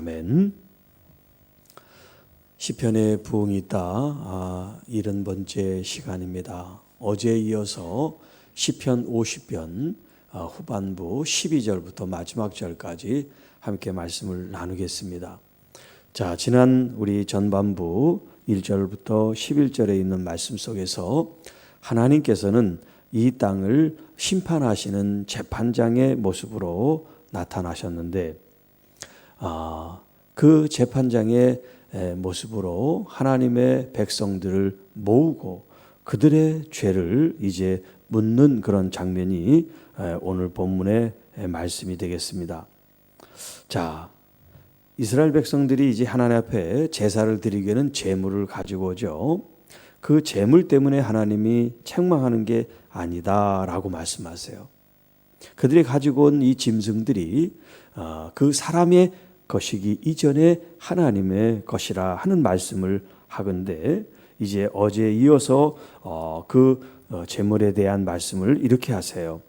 아멘. 시편에 부흥이 있다. 70번째 시간입니다. 어제에 이어서 시편 50편 후반부 12절부터 마지막 절까지 함께 말씀을 나누겠습니다. 자, 지난 우리 전반부 1절부터 11절에 있는 말씀 속에서 하나님께서는 이 땅을 심판하시는 재판장의 모습으로 나타나셨는데 그 재판장의 모습으로 하나님의 백성들을 모으고 그들의 죄를 이제 묻는 그런 장면이 오늘 본문의 말씀이 되겠습니다. 자, 이스라엘 백성들이 이제 하나님 앞에 제사를 드리기에는 제물을 가지고 오죠. 그 제물 때문에 하나님이 책망하는 게 아니다라고 말씀하세요. 그들이 가지고 온 이 짐승들이 그 사람의 것이기 이전에 하나님의 것이라 하는 말씀을 하건대 이제 어제에 이어서 그 제물에 대한 말씀을 이렇게 하세요.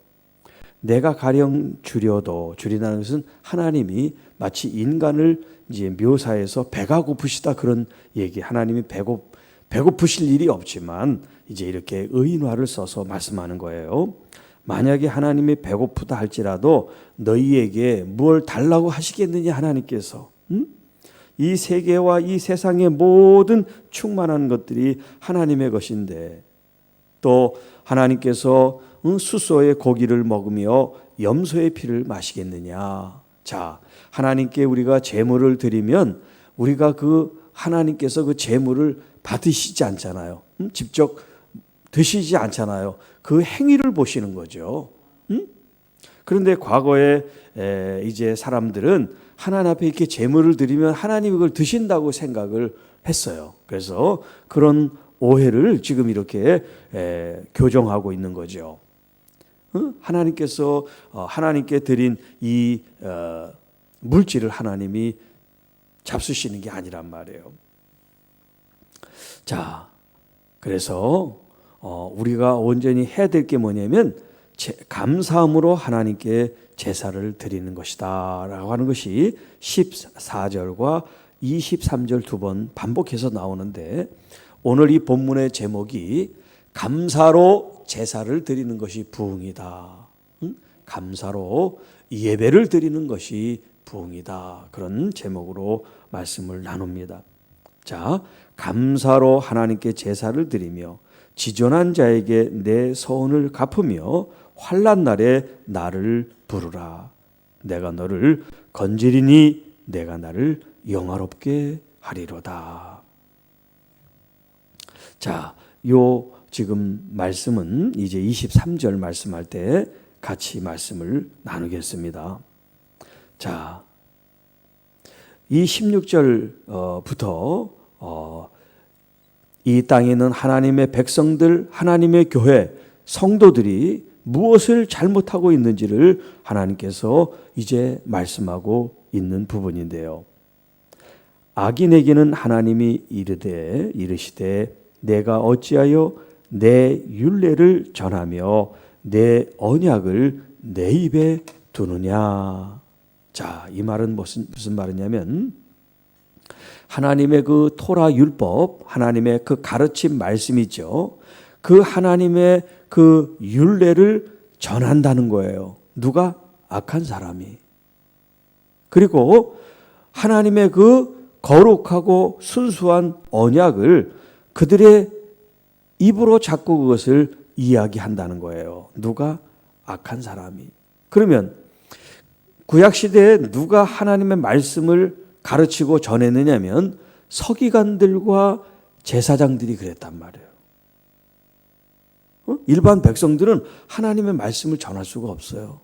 내가 가령 줄이다는 것은 하나님이 마치 인간을 이제 묘사해서 배가 고프시다 그런 얘기. 하나님이 배고프실 일이 없지만 이제 이렇게 의인화를 써서 말씀하는 거예요. 만약에 하나님이 배고프다 할지라도 너희에게 뭘 달라고 하시겠느냐 하나님께서. 이 세계와 이 세상의 모든 충만한 것들이 하나님의 것인데 또 하나님께서 수소의 고기를 먹으며 염소의 피를 마시겠느냐. 자, 하나님께 우리가 제물을 드리면 우리가 그 하나님께서 그 제물을 받으시지 않잖아요. 직접 드시지 않잖아요. 그 행위를 보시는 거죠. 그런데 과거에 이제 사람들은 하나님 앞에 이렇게 제물을 드리면 하나님이 그걸 드신다고 생각을 했어요. 그래서 그런 오해를 지금 이렇게 교정하고 있는 거죠. 하나님께서 하나님께 드린 이 물질을 하나님이 잡수시는 게 아니란 말이에요. 자, 그래서 우리가 온전히 해야 될 게 뭐냐면 감사함으로 하나님께 제사를 드리는 것이다 라고 하는 것이 14절과 23절 두 번 반복해서 나오는데 오늘 이 본문의 제목이 감사로 제사를 드리는 것이 부흥이다. 감사로 예배를 드리는 것이 부흥이다. 그런 제목으로 말씀을 나눕니다. 자, 감사로 하나님께 제사를 드리며 지존한 자에게 내 서원을 갚으며 환난 날에 나를 부르라. 내가 너를 건지리니 내가 나를 영화롭게 하리로다. 자, 요 지금 말씀은 이제 23절 말씀할 때 같이 말씀을 나누겠습니다. 자, 이 16절부터 이 땅에 있는 하나님의 백성들, 하나님의 교회, 성도들이 무엇을 잘못하고 있는지를 하나님께서 이제 말씀하고 있는 부분인데요. 악인에게는 하나님이 이르시되 내가 어찌하여 내 율례를 전하며 내 언약을 내 입에 두느냐. 자, 이 말은 무슨 말이냐면 하나님의 그 토라 율법, 하나님의 그 가르침 말씀이죠. 그 하나님의 그 율례를 전한다는 거예요. 누가? 악한 사람이. 그리고 하나님의 그 거룩하고 순수한 언약을 그들의 입으로 자꾸 그것을 이야기한다는 거예요. 누가? 악한 사람이. 그러면 구약시대에 누가 하나님의 말씀을 가르치고 전했느냐면 서기관들과 제사장들이 그랬단 말이에요. 일반 백성들은 하나님의 말씀을 전할 수가 없어요.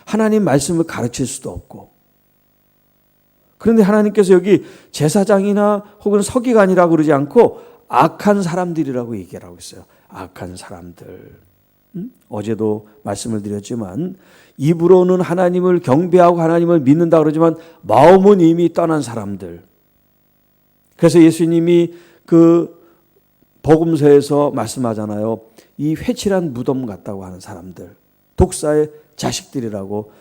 하나님 말씀을 가르칠 수도 없고. 그런데 하나님께서 여기 제사장이나 혹은 서기관이라고 그러지 않고 악한 사람들이라고 얘기를 하고 있어요. 악한 사람들. 어제도 말씀을 드렸지만 입으로는 하나님을 경배하고 하나님을 믿는다 그러지만 마음은 이미 떠난 사람들. 그래서 예수님이 그 복음서에서 말씀하잖아요. 이 회칠한 무덤 같다고 하는 사람들, 독사의 자식들이라고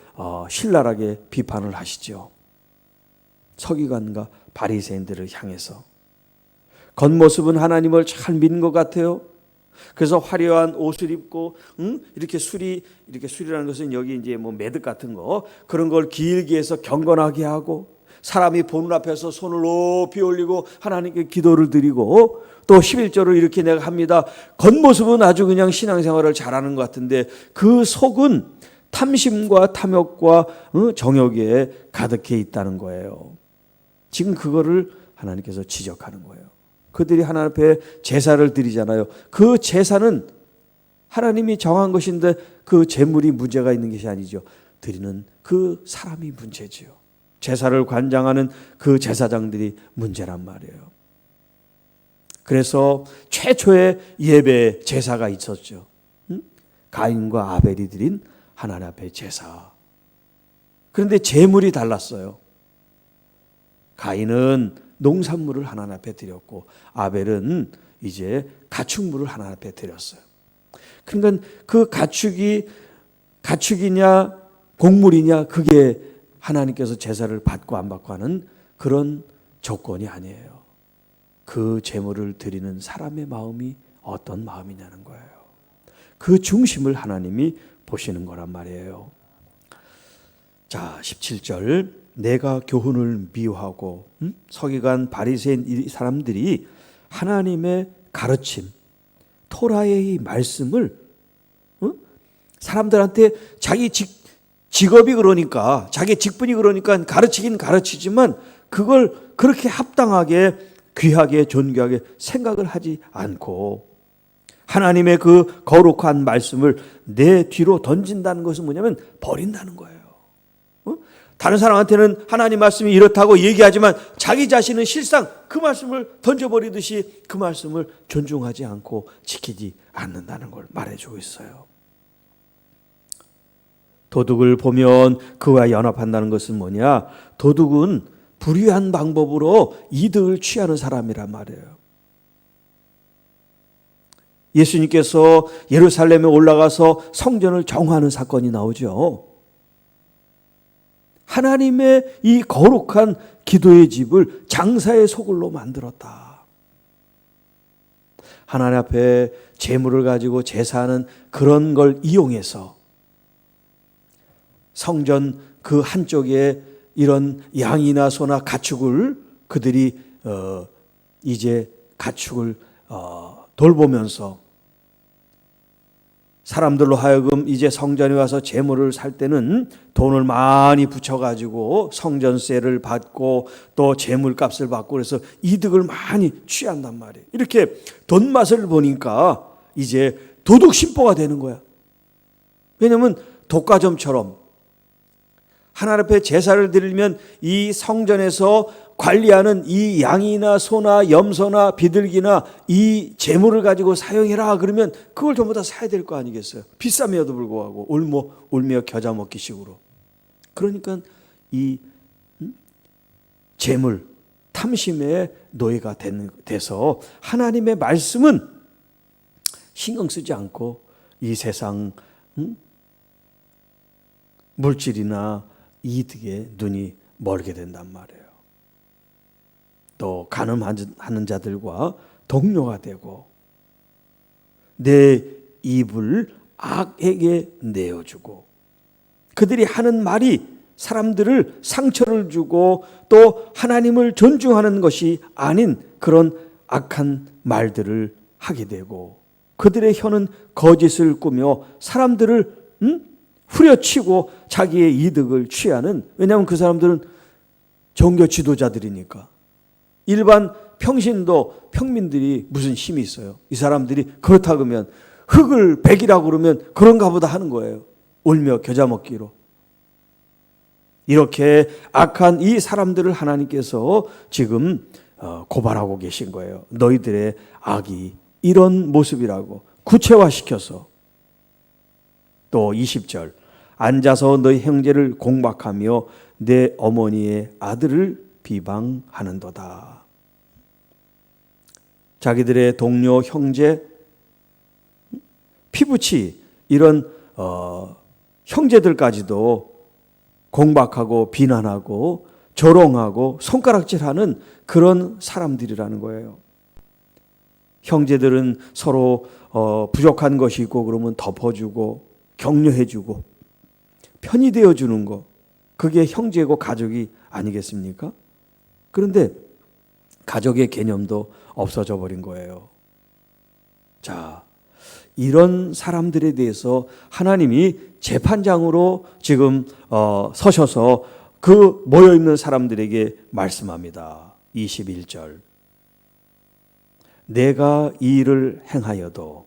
신랄하게 비판을 하시죠. 서기관과 바리새인들을 향해서. 겉모습은 하나님을 잘 믿는 것 같아요. 그래서 화려한 옷을 입고, 이렇게 수리라는 것은 여기 이제 뭐 매듭 같은 거, 그런 걸 길게 해서 경건하게 하고, 사람이 보는 앞에서 손을 높이 올리고 하나님께 기도를 드리고, 또 11절을 이렇게 내가 합니다. 겉모습은 아주 그냥 신앙생활을 잘하는 것 같은데 그 속은 탐심과 탐욕과 정욕에 가득해 있다는 거예요. 지금 그거를 하나님께서 지적하는 거예요. 그들이 하나님 앞에 제사를 드리잖아요. 그 제사는 하나님이 정한 것인데 그 제물이 문제가 있는 것이 아니죠. 드리는 그 사람이 문제지요. 제사를 관장하는 그 제사장들이 문제란 말이에요. 그래서 최초의 예배 제사가 있었죠. 가인과 아벨이 드린 하나님 앞에 제사. 그런데 제물이 달랐어요. 가인은 농산물을 하나님 앞에 드렸고 아벨은 이제 가축물을 하나님 앞에 드렸어요. 그러니까 그 가축이냐 곡물이냐 그게 하나님께서 제사를 받고 안 받고 하는 그런 조건이 아니에요. 그 제물을 드리는 사람의 마음이 어떤 마음이냐는 거예요. 그 중심을 하나님이 보시는 거란 말이에요. 자, 17절. 내가 교훈을 미워하고 서기관 바리새인 이 사람들이 하나님의 가르침, 토라의 이 말씀을 사람들한테 자기 직업이 그러니까 자기 직분이 그러니까 가르치긴 가르치지만 그걸 그렇게 합당하게 귀하게 존귀하게 생각을 하지 않고 하나님의 그 거룩한 말씀을 내 뒤로 던진다는 것은 뭐냐면 버린다는 거예요. 다른 사람한테는 하나님 말씀이 이렇다고 얘기하지만 자기 자신은 실상 그 말씀을 던져버리듯이 그 말씀을 존중하지 않고 지키지 않는다는 걸 말해주고 있어요. 도둑을 보면 그와 연합한다는 것은 뭐냐? 도둑은 불의한 방법으로 이득을 취하는 사람이란 말이에요. 예수님께서 예루살렘에 올라가서 성전을 정화하는 사건이 나오죠. 하나님의 이 거룩한 기도의 집을 장사의 소굴로 만들었다. 하나님 앞에 재물을 가지고 제사하는 그런 걸 이용해서 성전 그 한쪽에 이런 양이나 소나 가축을 그들이 이제 가축을 돌보면서 사람들로 하여금 이제 성전에 와서 제물을 살 때는 돈을 많이 붙여가지고 성전세를 받고 또 제물값을 받고 그래서 이득을 많이 취한단 말이에요. 이렇게 돈 맛을 보니까 이제 도둑 심보가 되는 거야. 왜냐하면 독과점처럼 하나님 앞에 제사를 드리면 이 성전에서 관리하는 이 양이나 소나 염소나 비둘기나 이 재물을 가지고 사용해라 그러면 그걸 전부 다 사야 될 거 아니겠어요. 비쌈에도 불구하고 울며 겨자 먹기 식으로. 그러니까 이 재물 탐심의 노예가 돼서 하나님의 말씀은 신경 쓰지 않고 이 세상 물질이나 이득에 눈이 멀게 된단 말이에요. 또 간음하는 자들과 동료가 되고 내 입을 악에게 내어주고 그들이 하는 말이 사람들을 상처를 주고 또 하나님을 존중하는 것이 아닌 그런 악한 말들을 하게 되고 그들의 혀는 거짓을 꾸며 사람들을 후려치고 자기의 이득을 취하는, 왜냐하면 그 사람들은 종교 지도자들이니까. 일반 평민들이 무슨 힘이 있어요? 이 사람들이 그렇다 그러면 흙을 백이라고 그러면 그런가 보다 하는 거예요. 울며 겨자 먹기로. 이렇게 악한 이 사람들을 하나님께서 지금 고발하고 계신 거예요. 너희들의 악이 이런 모습이라고 구체화시켜서. 또 20절 앉아서 너희 형제를 공박하며 내 어머니의 아들을 비방하는도다. 자기들의 동료, 형제, 피부치 이런 형제들까지도 공박하고 비난하고 조롱하고 손가락질하는 그런 사람들이라는 거예요. 형제들은 서로 부족한 것이 있고 그러면 덮어주고 격려해주고 편이 되어주는 거, 그게 형제고 가족이 아니겠습니까? 그런데 가족의 개념도 없어져 버린 거예요. 자, 이런 사람들에 대해서 하나님이 재판장으로 지금 서셔서 그 모여있는 사람들에게 말씀합니다. 21절. 내가 이 일을 행하여도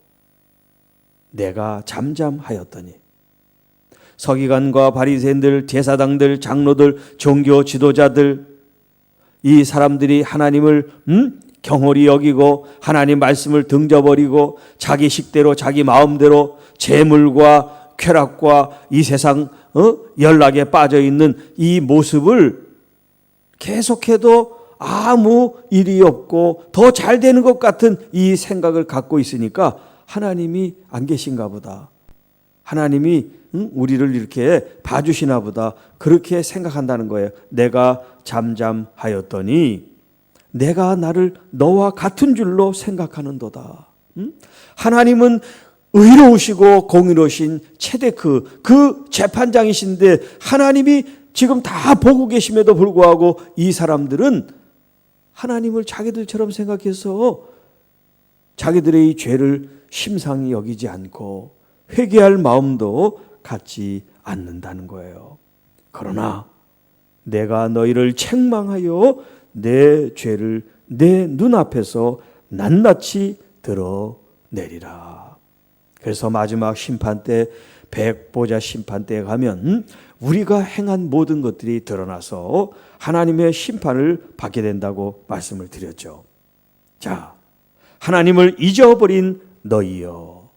내가 잠잠하였더니 서기관과 바리새인들, 제사장들, 장로들, 종교 지도자들, 이 사람들이 하나님을 경홀히 여기고 하나님 말씀을 등져버리고 자기 식대로 자기 마음대로 재물과 쾌락과 이 세상 연락에 빠져 있는 이 모습을 계속해도 아무 일이 없고 더 잘 되는 것 같은 이 생각을 갖고 있으니까 하나님이 안 계신가 보다. 하나님이 우리를 이렇게 봐주시나 보다. 그렇게 생각한다는 거예요. 내가 잠잠하였더니 내가 나를 너와 같은 줄로 생각하는도다. 하나님은 의로우시고 공의로우신 체데크, 그 재판장이신데 하나님이 지금 다 보고 계심에도 불구하고 이 사람들은 하나님을 자기들처럼 생각해서 자기들의 이 죄를 심상히 여기지 않고 회개할 마음도 갖지 않는다는 거예요. 그러나 내가 너희를 책망하여 내 죄를 내 눈앞에서 낱낱이 드러내리라. 그래서 마지막 심판 때, 백보자 심판 때에 가면 우리가 행한 모든 것들이 드러나서 하나님의 심판을 받게 된다고 말씀을 드렸죠. 자, 하나님을 잊어버린 너희여.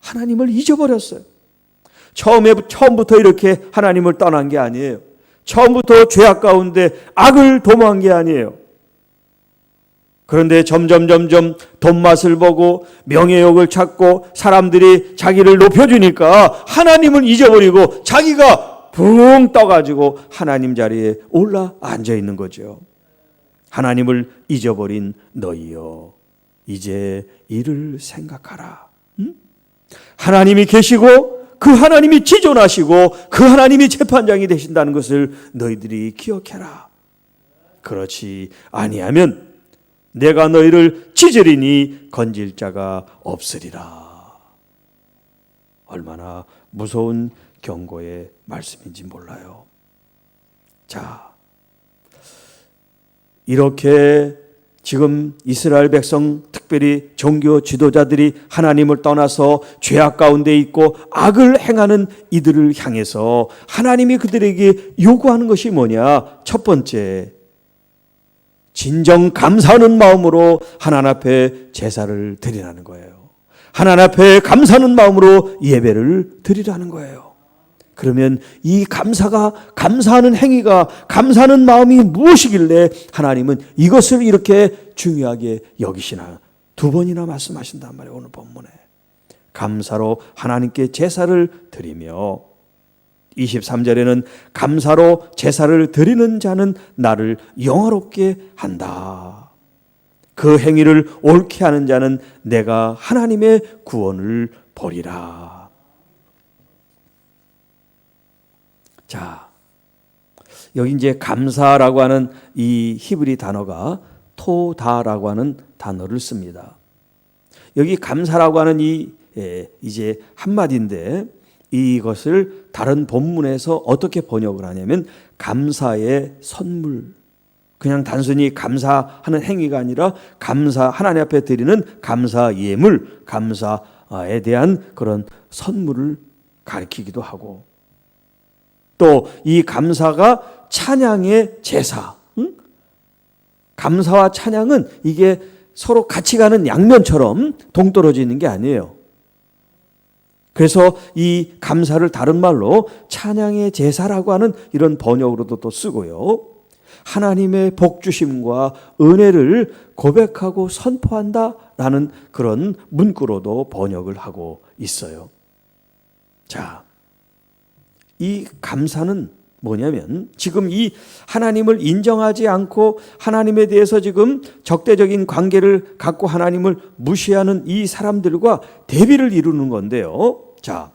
하나님을 잊어버렸어요. 처음부터 이렇게 하나님을 떠난 게 아니에요. 처음부터 죄악 가운데 악을 도모한 게 아니에요. 그런데 점점 돈맛을 보고 명예욕을 찾고 사람들이 자기를 높여주니까 하나님을 잊어버리고 자기가 붕 떠가지고 하나님 자리에 올라 앉아 있는 거죠. 하나님을 잊어버린 너희여, 이제 이를 생각하라. 하나님이 계시고 그 하나님이 지존하시고 그 하나님이 재판장이 되신다는 것을 너희들이 기억해라. 그렇지 아니하면 내가 너희를 찢으리니 건질 자가 없으리라. 얼마나 무서운 경고의 말씀인지 몰라요. 자, 이렇게 지금 이스라엘 백성, 특별히 종교 지도자들이 하나님을 떠나서 죄악 가운데 있고 악을 행하는 이들을 향해서 하나님이 그들에게 요구하는 것이 뭐냐? 첫 번째, 진정 감사하는 마음으로 하나님 앞에 제사를 드리라는 거예요. 하나님 앞에 감사하는 마음으로 예배를 드리라는 거예요. 그러면 이 감사하는 행위가, 감사하는 마음이 무엇이길래 하나님은 이것을 이렇게 중요하게 여기시나? 두 번이나 말씀하신단 말이에요. 오늘 본문에. 감사로 하나님께 제사를 드리며, 23절에는 감사로 제사를 드리는 자는 나를 영화롭게 한다. 그 행위를 옳게 하는 자는 내가 하나님의 구원을 보리라. 자, 여기 이제 감사라고 하는 이 히브리 단어가 토다라고 하는 단어를 씁니다. 여기 감사라고 하는 이 이제 한마디인데 이것을 다른 본문에서 어떻게 번역을 하냐면 감사의 선물, 그냥 단순히 감사하는 행위가 아니라 하나님 앞에 드리는 감사 예물, 감사에 대한 그런 선물을 가리키기도 하고, 또 이 감사가 찬양의 제사, 감사와 찬양은 이게 서로 같이 가는 양면처럼 동떨어져 있는 게 아니에요. 그래서 이 감사를 다른 말로 찬양의 제사라고 하는 이런 번역으로도 또 쓰고요. 하나님의 복주심과 은혜를 고백하고 선포한다라는 그런 문구로도 번역을 하고 있어요. 자, 이 감사는 뭐냐면 지금 이 하나님을 인정하지 않고 하나님에 대해서 지금 적대적인 관계를 갖고 하나님을 무시하는 이 사람들과 대비를 이루는 건데요. 자,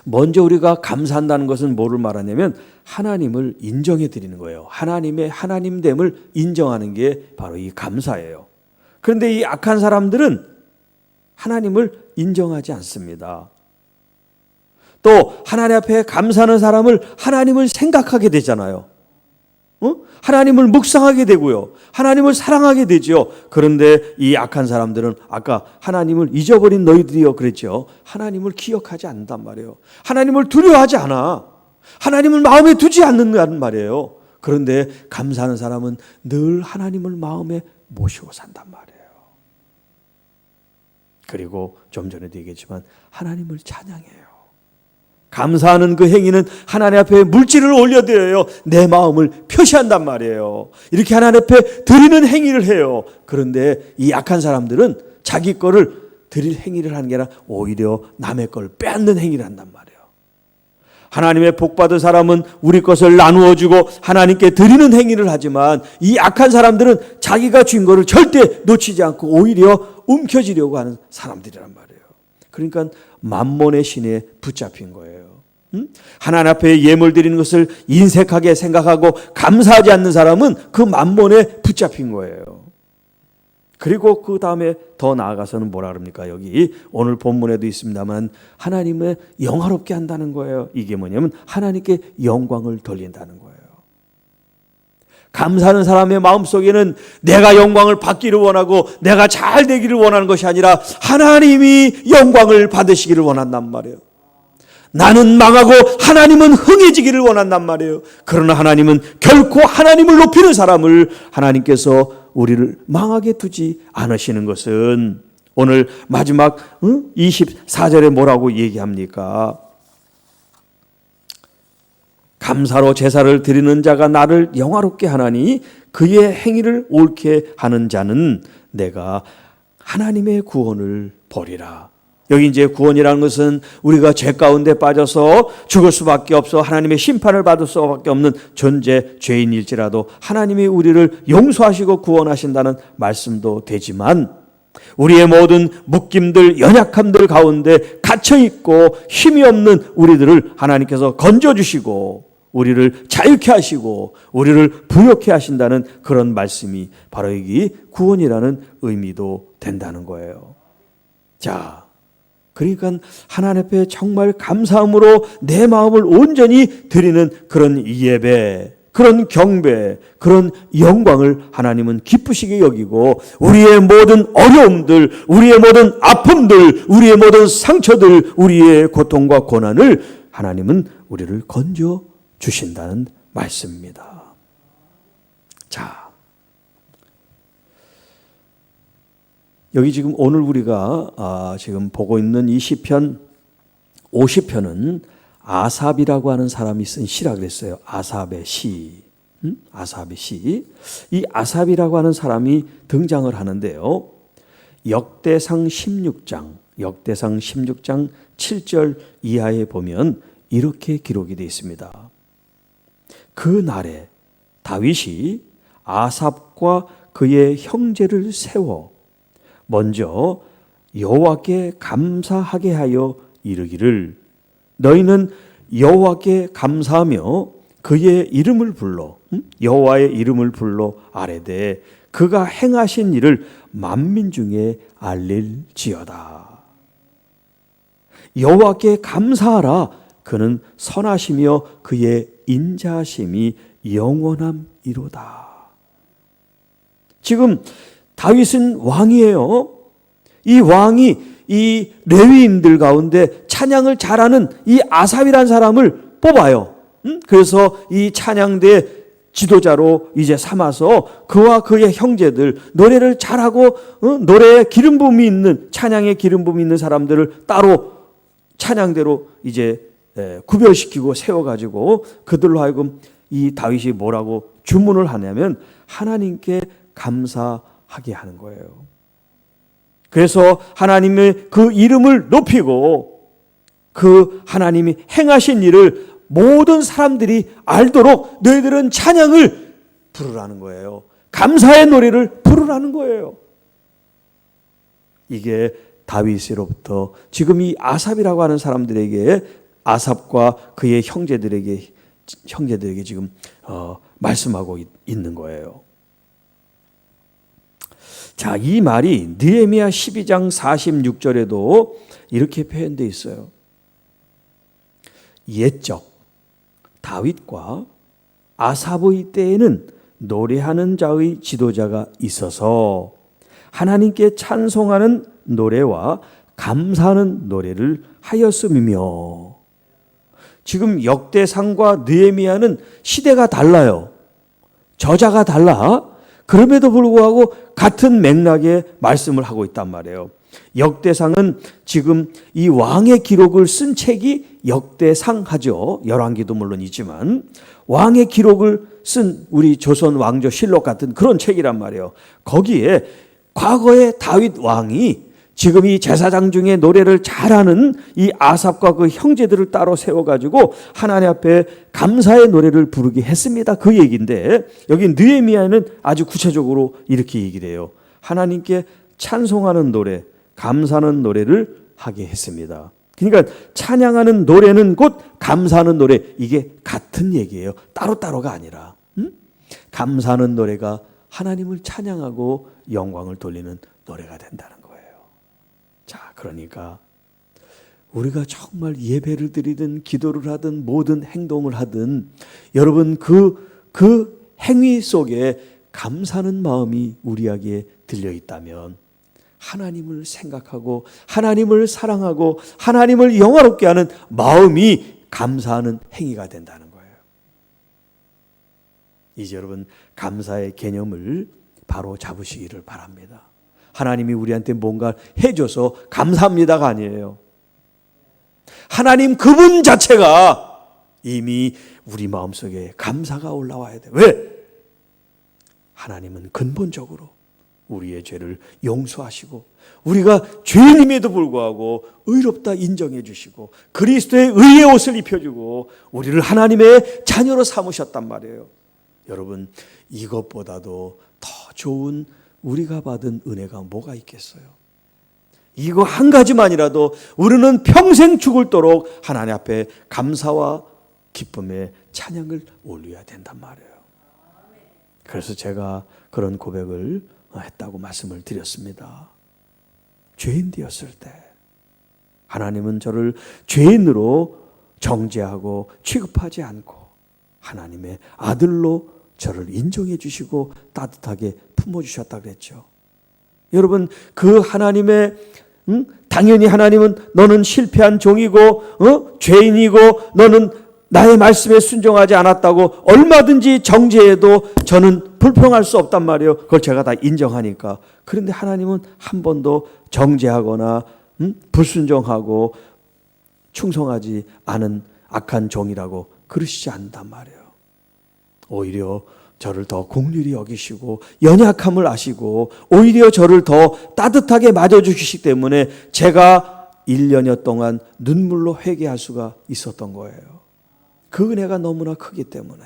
먼저 우리가 감사한다는 것은 뭐를 말하냐면 하나님을 인정해 드리는 거예요. 하나님의 하나님됨을 인정하는 게 바로 이 감사예요. 그런데 이 악한 사람들은 하나님을 인정하지 않습니다. 또 하나님 앞에 감사하는 사람을 하나님을 생각하게 되잖아요. 하나님을 묵상하게 되고요. 하나님을 사랑하게 되죠. 그런데 이 악한 사람들은 아까 하나님을 잊어버린 너희들이요 그랬죠. 하나님을 기억하지 않는단 말이에요. 하나님을 두려워하지 않아. 하나님을 마음에 두지 않는다는 말이에요. 그런데 감사하는 사람은 늘 하나님을 마음에 모시고 산단 말이에요. 그리고 좀 전에도 얘기했지만 하나님을 찬양해요. 감사하는 그 행위는 하나님 앞에 물질을 올려드려요. 내 마음을 표시한단 말이에요. 이렇게 하나님 앞에 드리는 행위를 해요. 그런데 이 악한 사람들은 자기 거를 드릴 행위를 하는 게 아니라 오히려 남의 걸 빼앗는 행위를 한단 말이에요. 하나님의 복받은 사람은 우리 것을 나누어 주고 하나님께 드리는 행위를 하지만 이 악한 사람들은 자기가 준 거를 절대 놓치지 않고 오히려 움켜쥐려고 하는 사람들이란 말이에요. 그러니까 만몬의 신에 붙잡힌 거예요. 하나님 앞에 예물 드리는 것을 인색하게 생각하고 감사하지 않는 사람은 그 만몬에 붙잡힌 거예요. 그리고 그 다음에 더 나아가서는 뭐라 그럽니까? 여기 오늘 본문에도 있습니다만 하나님을 영화롭게 한다는 거예요. 이게 뭐냐면 하나님께 영광을 돌린다는 거예요. 감사하는 사람의 마음속에는 내가 영광을 받기를 원하고 내가 잘 되기를 원하는 것이 아니라 하나님이 영광을 받으시기를 원한단 말이에요. 나는 망하고 하나님은 흥해지기를 원한단 말이에요. 그러나 하나님은 결코 하나님을 높이는 사람을 하나님께서 우리를 망하게 두지 않으시는 것은 오늘 마지막 24절에 뭐라고 얘기합니까? 감사로 제사를 드리는 자가 나를 영화롭게 하나니 그의 행위를 옳게 하는 자는 내가 하나님의 구원을 보리라. 여기 이제 구원이라는 것은 우리가 죄 가운데 빠져서 죽을 수밖에 없어 하나님의 심판을 받을 수밖에 없는 존재 죄인일지라도 하나님이 우리를 용서하시고 구원하신다는 말씀도 되지만 우리의 모든 묶임들, 연약함들 가운데 갇혀있고 힘이 없는 우리들을 하나님께서 건져주시고 우리를 자유케 하시고 우리를 부욕케 하신다는 그런 말씀이 바로 여기 구원이라는 의미도 된다는 거예요. 자, 그러니까 하나님 앞에 정말 감사함으로 내 마음을 온전히 드리는 그런 예배, 그런 경배, 그런 영광을 하나님은 기쁘시게 여기고 우리의 모든 어려움들, 우리의 모든 아픔들, 우리의 모든 상처들, 우리의 고통과 고난을 하나님은 우리를 건져 주신다는 말씀입니다. 자, 여기 지금 오늘 우리가 지금 보고 있는 이 시편 50편은 아삽이라고 하는 사람이 쓴 시라 그랬어요. 아삽의 시. 아삽의 시. 이 아삽이라고 하는 사람이 등장을 하는데요. 역대상 16장 7절 이하에 보면 이렇게 기록이 되어 있습니다. 그 날에 다윗이 아삽과 그의 형제를 세워 먼저 여호와께 감사하게 하여 이르기를 너희는 여호와께 감사하며 그의 이름을 불러 여호와의 이름을 불러 아뢰되 그가 행하신 일을 만민 중에 알릴지어다. 여호와께 감사하라. 그는 선하시며 그의 인자하심이 영원함이로다. 지금 다윗은 왕이에요. 이 왕이 이 레위인들 가운데 찬양을 잘하는 이 아삽이라는 사람을 뽑아요. 그래서 이 찬양대 지도자로 이제 삼아서 그와 그의 형제들 노래를 잘하고 노래에 기름 부음이 있는 찬양에 기름 부음이 있는 사람들을 따로 찬양대로 이제 구별시키고 세워가지고 그들로 하여금 이 다윗이 뭐라고 주문을 하냐면 하나님께 감사하게 하는 거예요. 그래서 하나님의 그 이름을 높이고 그 하나님이 행하신 일을 모든 사람들이 알도록 너희들은 찬양을 부르라는 거예요. 감사의 노래를 부르라는 거예요. 이게 다윗으로부터 지금 이 아삽이라고 하는 사람들에게, 아삽과 그의 형제들에게 지금 말씀하고 있는 거예요. 자, 이 말이 느헤미야 12장 46절에도 이렇게 표현되어 있어요. 옛적 다윗과 아삽의 때에는 노래하는 자의 지도자가 있어서 하나님께 찬송하는 노래와 감사하는 노래를 하였음이며, 지금 역대상과 느헤미야는 시대가 달라요. 저자가 달라. 그럼에도 불구하고 같은 맥락의 말씀을 하고 있단 말이에요. 역대상은 지금 이 왕의 기록을 쓴 책이 역대상하죠. 열왕기도 물론 있지만 왕의 기록을 쓴 우리 조선 왕조 실록 같은 그런 책이란 말이에요. 거기에 과거의 다윗 왕이 지금 이 제사장 중에 노래를 잘하는 이 아삽과 그 형제들을 따로 세워가지고 하나님 앞에 감사의 노래를 부르게 했습니다. 그 얘기인데, 여기 느헤미야는 아주 구체적으로 이렇게 얘기를 해요. 하나님께 찬송하는 노래, 감사하는 노래를 하게 했습니다. 그러니까 찬양하는 노래는 곧 감사하는 노래, 이게 같은 얘기예요. 따로따로가 아니라. 감사하는 노래가 하나님을 찬양하고 영광을 돌리는 노래가 된다는 거예요. 자, 그러니까 우리가 정말 예배를 드리든 기도를 하든 모든 행동을 하든 여러분 그 행위 속에 감사하는 마음이 우리에게 들려 있다면 하나님을 생각하고 하나님을 사랑하고 하나님을 영화롭게 하는 마음이 감사하는 행위가 된다는 거예요. 이제 여러분 감사의 개념을 바로 잡으시기를 바랍니다. 하나님이 우리한테 뭔가 해줘서 감사합니다가 아니에요. 하나님 그분 자체가 이미 우리 마음속에 감사가 올라와야 돼요. 왜? 하나님은 근본적으로 우리의 죄를 용서하시고 우리가 죄인임에도 불구하고 의롭다 인정해 주시고 그리스도의 의의 옷을 입혀주고 우리를 하나님의 자녀로 삼으셨단 말이에요. 여러분, 이것보다도 더 좋은 우리가 받은 은혜가 뭐가 있겠어요? 이거 한 가지만이라도 우리는 평생 죽을도록 하나님 앞에 감사와 기쁨의 찬양을 올려야 된단 말이에요. 그래서 제가 그런 고백을 했다고 말씀을 드렸습니다. 죄인 되었을 때 하나님은 저를 죄인으로 정죄하고 취급하지 않고 하나님의 아들로 저를 인정해 주시고 따뜻하게 품어주셨다 그랬죠. 여러분, 그 하나님의 당연히 하나님은 너는 실패한 종이고 죄인이고 너는 나의 말씀에 순종하지 않았다고 얼마든지 정죄해도 저는 불평할 수 없단 말이에요. 그걸 제가 다 인정하니까. 그런데 하나님은 한 번도 정죄하거나 불순종하고 충성하지 않은 악한 종이라고 그러시지 않단 말이에요. 오히려 저를 더 긍휼히 여기시고 연약함을 아시고 오히려 저를 더 따뜻하게 맞아주시기 때문에 제가 1년여 동안 눈물로 회개할 수가 있었던 거예요. 그 은혜가 너무나 크기 때문에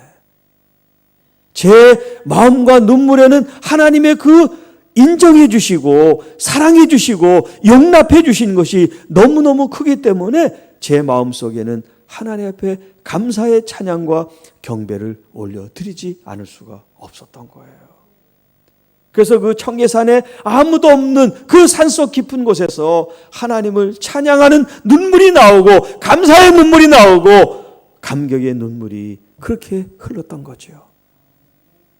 제 마음과 눈물에는 하나님의 그 인정해 주시고 사랑해 주시고 용납해 주신 것이 너무너무 크기 때문에 제 마음속에는 하나님 앞에 감사의 찬양과 경배를 올려드리지 않을 수가 없었던 거예요. 그래서 그 청계산에 아무도 없는 그 산속 깊은 곳에서 하나님을 찬양하는 눈물이 나오고 감사의 눈물이 나오고 감격의 눈물이 그렇게 흘렀던 거죠.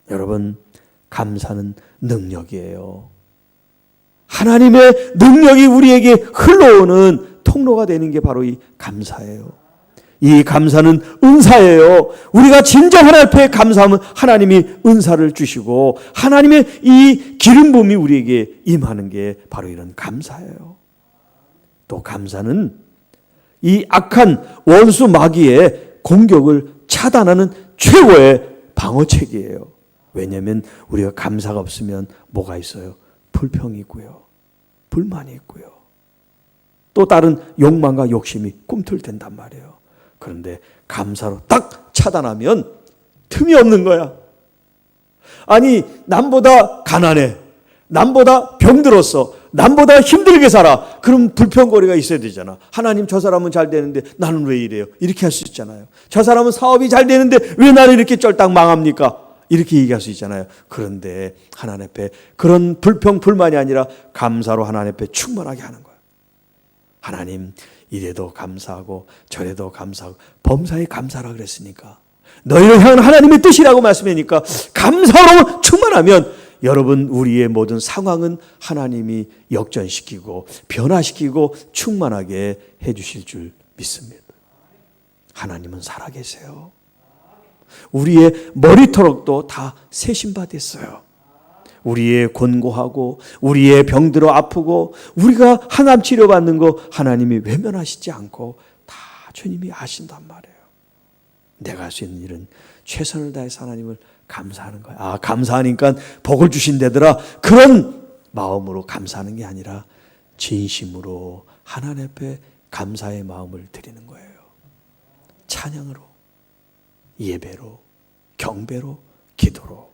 여러분, 감사는 능력이에요. 하나님의 능력이 우리에게 흘러오는 통로가 되는 게 바로 이 감사예요. 이 감사는 은사예요. 우리가 진정 하나님 앞에 감사하면 하나님이 은사를 주시고 하나님의 이 기름 부음이 우리에게 임하는 게 바로 이런 감사예요. 또 감사는 이 악한 원수 마귀의 공격을 차단하는 최고의 방어책이에요. 왜냐하면 우리가 감사가 없으면 뭐가 있어요? 불평이 있고요. 불만이 있고요. 또 다른 욕망과 욕심이 꿈틀댄단 말이에요. 그런데 감사로 딱 차단하면 틈이 없는 거야. 아니, 남보다 가난해. 남보다 병들었어. 남보다 힘들게 살아. 그럼 불평거리가 있어야 되잖아. 하나님, 저 사람은 잘 되는데 나는 왜 이래요? 이렇게 할 수 있잖아요. 저 사람은 사업이 잘 되는데 왜 나는 이렇게 쫄딱 망합니까? 이렇게 얘기할 수 있잖아요. 그런데 하나님 앞에 그런 불평, 불만이 아니라 감사로 하나님 앞에 충만하게 하는 거예요. 하나님, 이래도 감사하고 저래도 감사하고 범사에 감사라 그랬으니까, 너희를 향한 하나님의 뜻이라고 말씀하니까 감사로 충만하면 여러분, 우리의 모든 상황은 하나님이 역전시키고 변화시키고 충만하게 해주실 줄 믿습니다. 하나님은 살아계세요. 우리의 머리털옥도 다 세심받았어요. 우리의 곤고하고 우리의 병들어 아프고 우리가 항암 치료받는 거 하나님이 외면하시지 않고 다 주님이 아신단 말이에요. 내가 할 수 있는 일은 최선을 다해서 하나님을 감사하는 거야. 아, 감사하니까 복을 주신다더라. 그런 마음으로 감사하는 게 아니라 진심으로 하나님 앞에 감사의 마음을 드리는 거예요. 찬양으로, 예배로, 경배로, 기도로.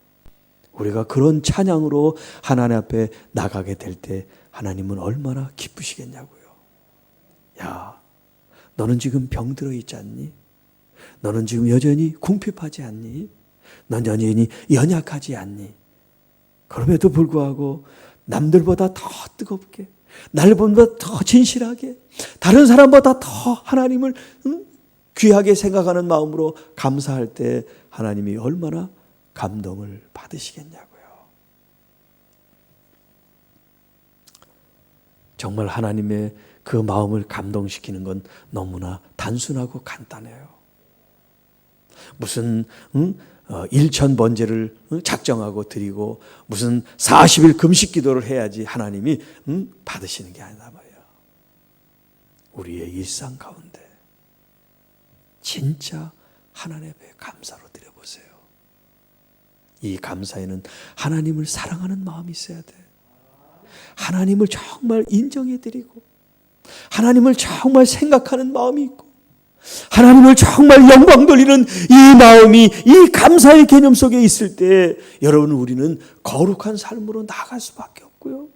우리가 그런 찬양으로 하나님 앞에 나가게 될 때 하나님은 얼마나 기쁘시겠냐고요. 야, 너는 지금 병들어 있지 않니? 너는 지금 여전히 궁핍하지 않니? 넌 여전히 연약하지 않니? 그럼에도 불구하고 남들보다 더 뜨겁게, 날보다 더 진실하게, 다른 사람보다 더 하나님을 귀하게 생각하는 마음으로 감사할 때 하나님이 얼마나 감동을 받으시겠냐고요. 정말 하나님의 그 마음을 감동시키는 건 너무나 단순하고 간단해요. 무슨 일천 번제를 작정하고 드리고 무슨 40일 금식 기도를 해야지 하나님이 받으시는 게 아니다 말이에요. 우리의 일상 가운데 진짜 하나님 앞에 감사로 드려보세요. 이 감사에는 하나님을 사랑하는 마음이 있어야 돼. 하나님을 정말 인정해드리고 하나님을 정말 생각하는 마음이 있고 하나님을 정말 영광 돌리는 이 마음이 이 감사의 개념 속에 있을 때 여러분, 우리는 거룩한 삶으로 나아갈 수밖에 없고요.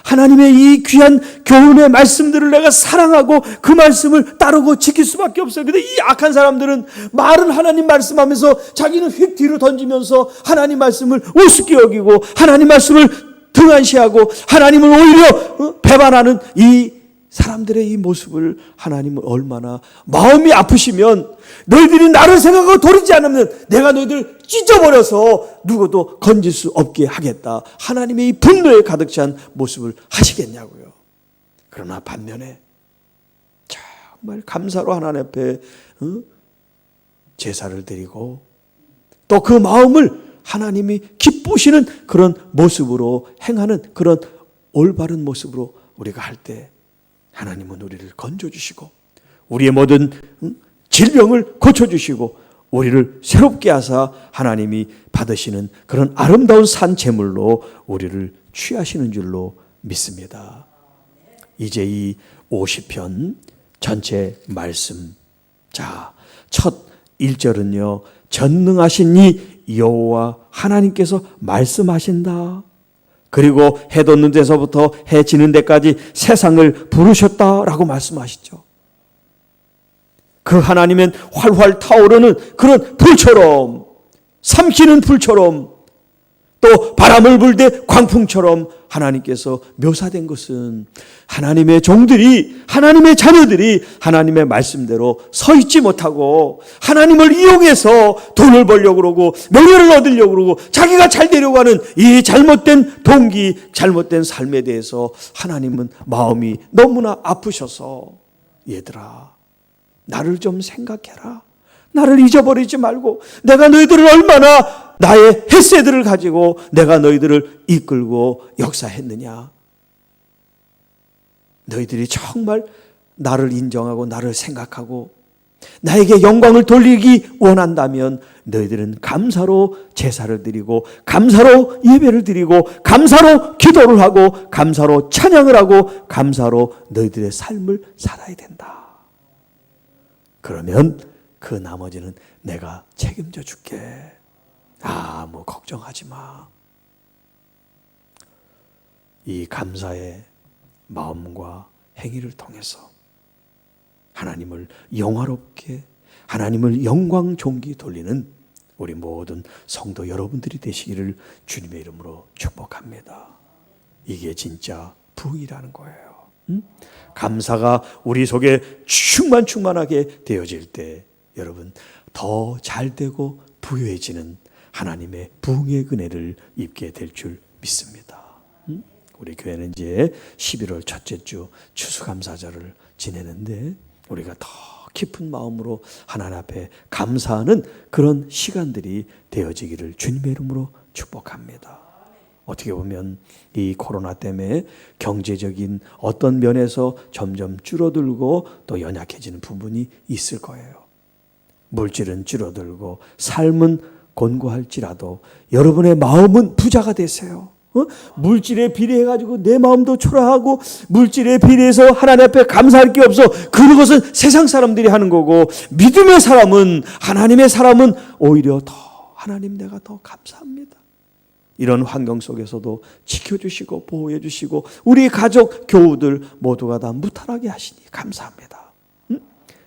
하나님의 이 귀한 교훈의 말씀들을 내가 사랑하고 그 말씀을 따르고 지킬 수밖에 없어요. 근데 이 악한 사람들은 말은 하나님 말씀하면서 자기는 휙 뒤로 던지면서 하나님 말씀을 우습게 여기고 하나님 말씀을 등한시하고 하나님을 오히려 배반하는 이 사람들의 이 모습을 하나님은 얼마나 마음이 아프시면 너희들이 나를 생각하고 돌이지 않으면 내가 너희들을 찢어버려서 누구도 건질 수 없게 하겠다. 하나님의 이 분노에 가득 찬 모습을 하시겠냐고요. 그러나 반면에 정말 감사로 하나님 앞에 제사를 드리고 또 그 마음을 하나님이 기쁘시는 그런 모습으로 행하는 그런 올바른 모습으로 우리가 할 때 하나님은 우리를 건져주시고 우리의 모든 질병을 고쳐주시고 우리를 새롭게 하사 하나님이 받으시는 그런 아름다운 산 제물로 우리를 취하시는 줄로 믿습니다. 이제 이 50편 전체 말씀, 자, 첫 1절은요 전능하신 이 여호와 하나님께서 말씀하신다. 그리고 해 돋는 데서부터 해 지는 데까지 세상을 부르셨다라고 말씀하시죠. 그 하나님은 활활 타오르는 그런 불처럼, 삼키는 불처럼, 또 바람을 불 때 광풍처럼 하나님께서 묘사된 것은 하나님의 종들이, 하나님의 자녀들이 하나님의 말씀대로 서 있지 못하고 하나님을 이용해서 돈을 벌려고 그러고 명예를 얻으려고 그러고 자기가 잘 되려고 하는 이 잘못된 동기, 잘못된 삶에 대해서 하나님은 마음이 너무나 아프셔서 얘들아, 나를 좀 생각해라. 나를 잊어버리지 말고 내가 너희들을 얼마나 나의 햇새들을 가지고 내가 너희들을 이끌고 역사했느냐. 너희들이 정말 나를 인정하고 나를 생각하고 나에게 영광을 돌리기 원한다면 너희들은 감사로 제사를 드리고 감사로 예배를 드리고 감사로 기도를 하고 감사로 찬양을 하고 감사로 너희들의 삶을 살아야 된다. 그러면 그 나머지는 내가 책임져 줄게. 뭐 걱정하지 마. 이 감사의 마음과 행위를 통해서 하나님을 영화롭게, 하나님을 영광 존귀 돌리는 우리 모든 성도 여러분들이 되시기를 주님의 이름으로 축복합니다. 이게 진짜 부흥이라는 거예요. 감사가 우리 속에 충만하게 되어질 때 여러분 더 잘되고 부유해지는 하나님의 부흥의 은혜를 입게 될 줄 믿습니다. 우리 교회는 이제 11월 첫째 주 추수감사절을 지내는데 우리가 더 깊은 마음으로 하나님 앞에 감사하는 그런 시간들이 되어지기를 주님의 이름으로 축복합니다. 어떻게 보면 이 코로나 때문에 경제적인 어떤 면에서 점점 줄어들고 또 연약해지는 부분이 있을 거예요. 물질은 줄어들고 삶은 곤고할지라도 여러분의 마음은 부자가 되세요. 물질에 비례해가지고 내 마음도 초라하고 물질에 비례해서 하나님 앞에 감사할 게 없어. 그것은 세상 사람들이 하는 거고 믿음의 사람은, 하나님의 사람은 오히려 더 하나님 내가 더 감사합니다. 이런 환경 속에서도 지켜주시고 보호해 주시고 우리 가족 교우들 모두가 다 무탈하게 하시니 감사합니다.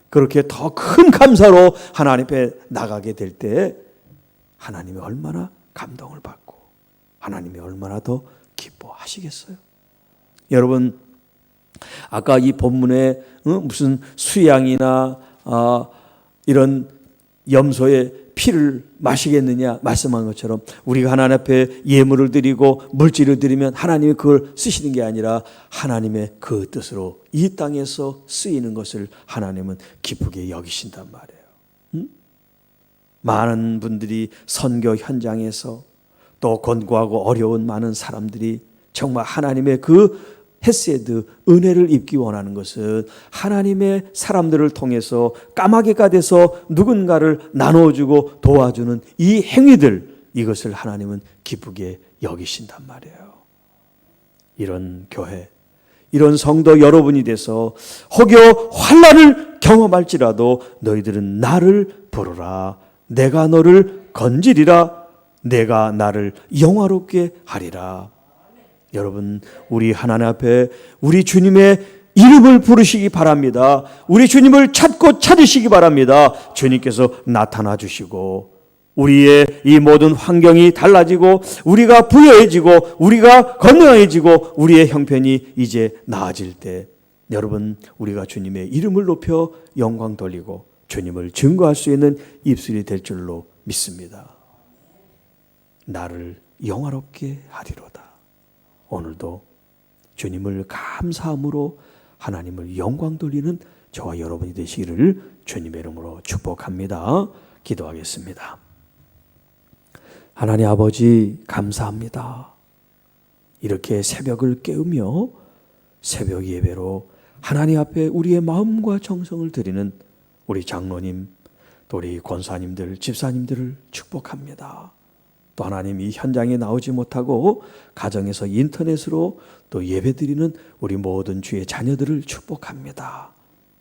그렇게 더 큰 감사로 하나님 앞에 나가게 될 때 하나님이 얼마나 감동을 받고 하나님이 얼마나 더 기뻐하시겠어요. 여러분 아까 이 본문에 무슨 수양이나 이런 염소의 피를 마시겠느냐 말씀한 것처럼 우리가 하나님 앞에 예물을 드리고 물질을 드리면 하나님이 그걸 쓰시는 게 아니라 하나님의 그 뜻으로 이 땅에서 쓰이는 것을 하나님은 기쁘게 여기신단 말이에요. 많은 분들이 선교 현장에서 또 권고하고 어려운 많은 사람들이 정말 하나님의 그 헤세드 은혜를 입기 원하는 것은 하나님의 사람들을 통해서 까마귀가 돼서 누군가를 나눠주고 도와주는 이 행위들, 이것을 하나님은 기쁘게 여기신단 말이에요. 이런 교회, 이런 성도 여러분이 돼서 혹여 환난을 경험할지라도 너희들은 나를 부르라. 내가 너를 건지리라. 내가 나를 영화롭게 하리라. 여러분 우리 하나님 앞에 우리 주님의 이름을 부르시기 바랍니다. 우리 주님을 찾고 찾으시기 바랍니다. 주님께서 나타나 주시고 우리의 이 모든 환경이 달라지고 우리가 부여해지고 우리가 건강해지고 우리의 형편이 이제 나아질 때 여러분 우리가 주님의 이름을 높여 영광 돌리고 주님을 증거할 수 있는 입술이 될 줄로 믿습니다. 나를 영화롭게 하리로다. 오늘도 주님을 감사함으로 하나님을 영광 돌리는 저와 여러분이 되시기를 주님의 이름으로 축복합니다. 기도하겠습니다. 하나님 아버지 감사합니다. 이렇게 새벽을 깨우며 새벽 예배로 하나님 앞에 우리의 마음과 정성을 드리는 우리 장로님 또 우리 권사님들 집사님들을 축복합니다. 또 하나님 이 현장에 나오지 못하고 가정에서 인터넷으로 또 예배드리는 우리 모든 주의 자녀들을 축복합니다.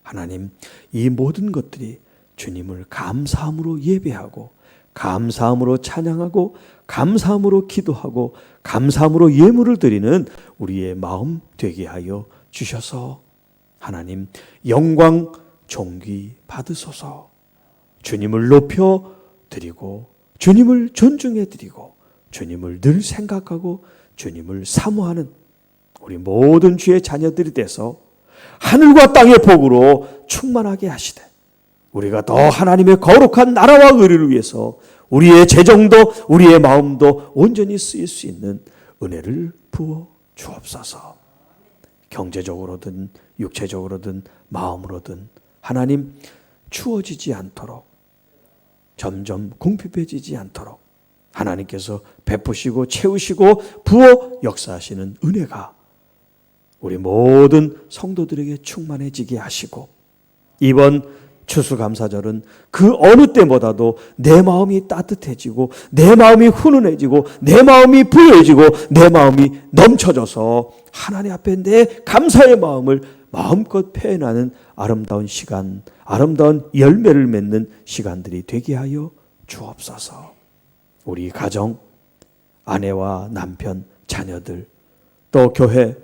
하나님 이 모든 것들이 주님을 감사함으로 예배하고 감사함으로 찬양하고 감사함으로 기도하고 감사함으로 예물을 드리는 우리의 마음 되게 하여 주셔서 하나님 영광 존귀 받으소서. 주님을 높여 드리고 주님을 존중해 드리고 주님을 늘 생각하고 주님을 사모하는 우리 모든 주의 자녀들이 돼서 하늘과 땅의 복으로 충만하게 하시되 우리가 더 하나님의 거룩한 나라와 의를 위해서 우리의 재정도 우리의 마음도 온전히 쓰일 수 있는 은혜를 부어 주옵소서. 경제적으로든 육체적으로든 마음으로든 하나님 추워지지 않도록 점점 궁핍해지지 않도록 하나님께서 베푸시고 채우시고 부어 역사하시는 은혜가 우리 모든 성도들에게 충만해지게 하시고 이번 추수감사절은 그 어느 때보다도 내 마음이 따뜻해지고 내 마음이 훈훈해지고 내 마음이 부여해지고 내 마음이 넘쳐져서 하나님 앞에 내 감사의 마음을 마음껏 표현하는 아름다운 시간, 아름다운 열매를 맺는 시간들이 되게 하여 주옵소서. 우리 가정, 아내와 남편, 자녀들, 또 교회,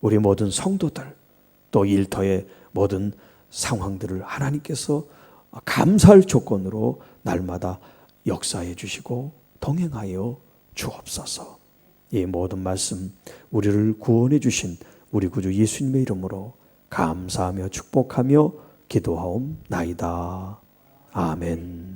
우리 모든 성도들, 또 일터의 모든 상황들을 하나님께서 감사할 조건으로 날마다 역사해 주시고 동행하여 주옵소서. 이 모든 말씀 우리를 구원해 주신 우리 구주 예수님의 이름으로 감사하며 축복하며 기도하옵나이다. 아멘.